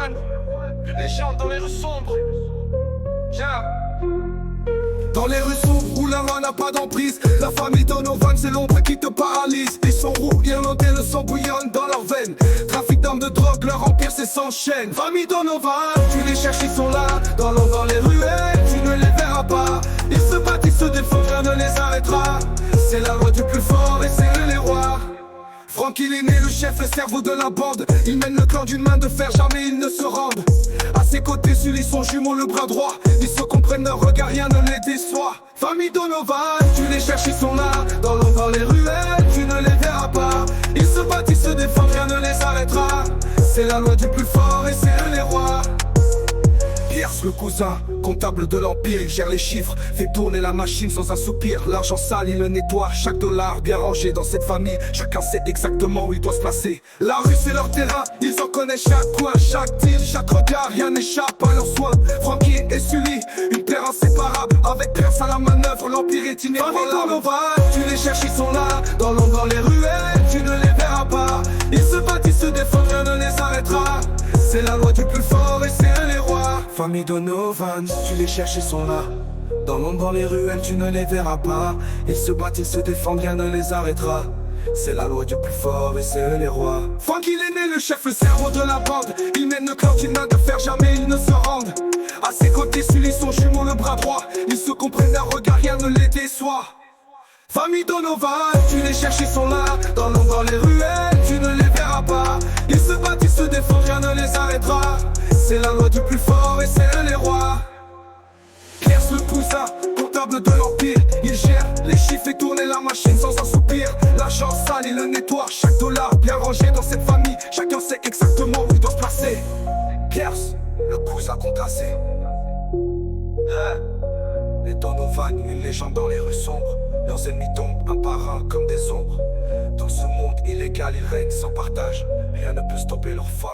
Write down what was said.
Donovan, une légende dans les rues sombres. Yeah. Dans les rues sombres où la main n'a pas d'emprise, la famille Donovan c'est l'ombre qui te paralyse. Ils sont roux, irlandais, le sang bouillonne dans leurs veines. Trafic d'armes de drogue, leur empire c'est sans chaîne. Famille Donovan, tu les cherches, ils sont là. Dans l'ombre, dans les ruelles, tu ne les verras pas. Ils se battent, ils se défendent, rien ne les arrêtera. C'est la loi du plus fort et c'est eux les rois. Francky l'aîné, le chef, le cerveau de la bande. Il mène le clan d'une main de fer, jamais ils ne se rendent. À ses côtés, Sully, son jumeau, le bras droit. Ils se comprennent, leur regard, rien ne les déçoit. Famille Donovan, tu les cherches, ils sont là. Dans l'ombre, dans les ruelles, tu ne les verras pas. Ils se battent, ils se défendent, rien ne les arrêtera. C'est la loi du plus fort et c'est eux les rois. Pierce, le cousin, comptable de l'empire, il gère les chiffres, fait tourner la machine sans un soupir. L'argent sale, il le nettoie, chaque dollar bien rangé dans cette famille. Chacun sait exactement où il doit se placer. La rue c'est leur terrain, ils en connaissent chaque coin, chaque tir, chaque regard, rien n'échappe à leurs soins. Francky et Sully, une paire inséparable, avec Pierce à la manœuvre, l'empire est inébranlable. Tu les cherches, ils sont là, dans l'ombre, dans les ruelles, tu ne les verras pas. Ils se battent, ils se défendent, rien ne les arrêtera. C'est la loi du plus fort et c'est eux les rois. Famille Donovan, tu les cherches, ils sont là. Dans l'ombre, dans les ruelles, tu ne les verras pas. Ils se battent, ils se défendent, rien ne les arrêtera. C'est la loi du plus fort et c'est eux les rois. Francky l'aîné, le chef, le cerveau de la bande. Il mène le clan d'une main de fer, jamais ils ne se rendent. À ses côtés, Sully, son jumeau, le bras droit. Ils se comprennent, d'un regard, rien ne les déçoit. Famille Donovan, tu les cherches, ils sont là. Dans l'ombre, dans les ruelles, tu ne les verras pas. Ils se battent, ils se défendent, rien ne les arrêtera. C'est la loi du plus fort et c'est eux les rois. Pierce le cousin, comptable de l'empire. Il gère les chiffres et tourner la machine sans un soupir. L'argent sale, il le nettoie, chaque dollar bien rangé dans cette famille. Chacun sait exactement où il doit se placer. Pierce, le cousin contrasté. Les Donovan, une légende dans les rues sombres. Leurs ennemis tombent un par un comme des ombres. Dans ce monde illégal, ils règnent sans partage. Rien ne peut stopper leur folle